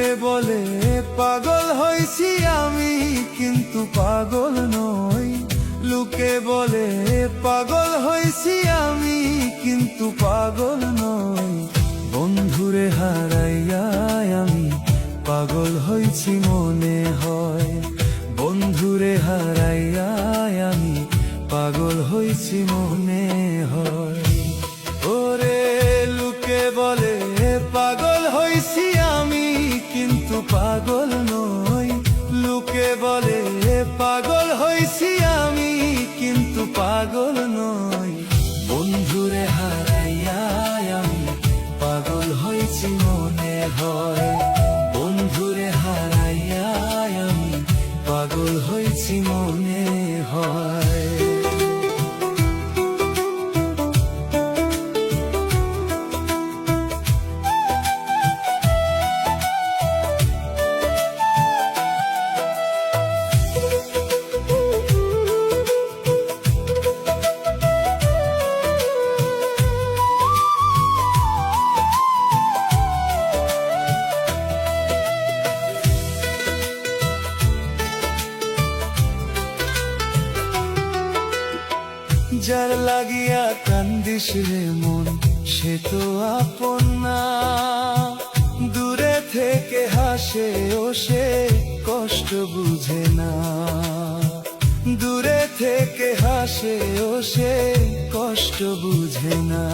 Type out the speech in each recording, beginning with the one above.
লোকে বলে পাগল হইছি আমি, কিন্তু পাগল নই। লোকে বলে পাগল হইছি আমি, কিন্তু পাগল নই। বন্ধুরে হারাইয়া আমি পাগল হইছি মনে হয়। বন্ধুরে হারাইয়া আমি পাগল হইছি মনে হয়। ওরে লোকে বলে পাগল হইছি আমি, কিন্তু পাগল নই। লোকে বলে পাগল হইছি আমি, কিন্তু পাগল নই। বন্ধুরে হারাইয়া আমি পাগল হইছি মনে হয়। বন্ধুরে হারাইয়া আমি পাগল হইছি মনে হয়। যার লাগিয়া কান্দিস রে মন, সে তো আপন না। দূরে থেকে হাসে ও সে কষ্ট বুঝে না। দূরে থেকে হাসে ও সে কষ্ট বুঝে না।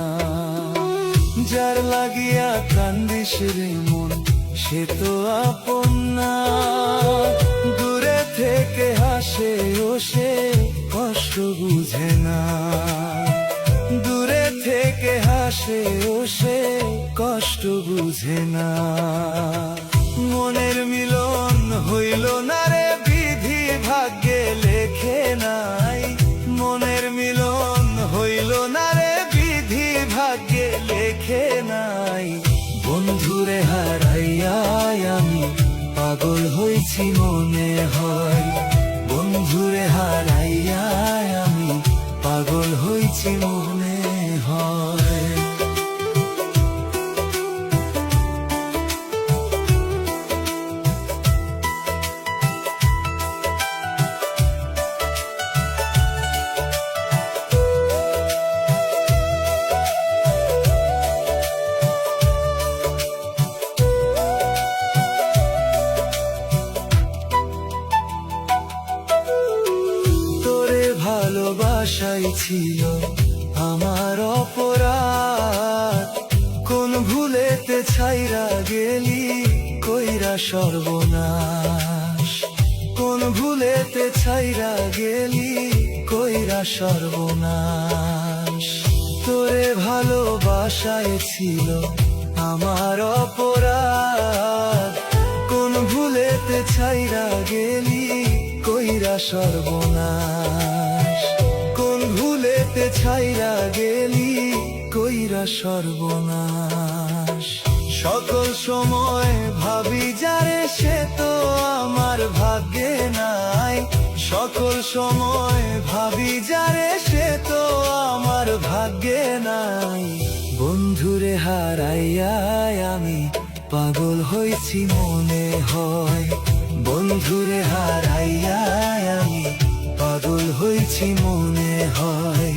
যার লাগিয়া কান্দিস রে মন, সে তো আপন না। দূরে থেকে হাসে ও সে কষ্ট বুঝে না। দূরে থেকে হাসে ও সে কষ্ট বুঝে না। মনের মিলন হইল না রে বিধি ভাগ্যে লেখে নাই। মনের মিলন হইল না রে বিধি ভাগ্যে লেখে নাই। বন্ধুরে হারাইয়া আমি পাগল হইছি মনে হয়। বন্ধুরে হারাইয়া আমি পাগল হইছি মনে হয়। ভালোবাসাই ছিল আমার অপরাধ। কোন ভুলেতে ছাইরা গেলি কইরা সর্বনাশ। কোন ভুলেতে ছাইরা গেলি কইরা সর্বনাশ। তোরে ভালোবাসাই ছিল আমার অপরাধ। কোন ভুলেতে ছাইরা গেলি কইরা সর্বনাশ। কোন ভুলেতে ছাইরা গেলি কইরা সর্বনাশ। সকল সময় ভাবি যারে সে তো আমার ভাগ্যে নাই। সকল সময় ভাবি যারে সে তো আমার ভাগ্যে নাই। বন্ধুরে হারাইয়া আমি পাগল হইছি মনে হয়। বন্ধুরে হারাইয়া আমি পাগল হইছি মনে হয়।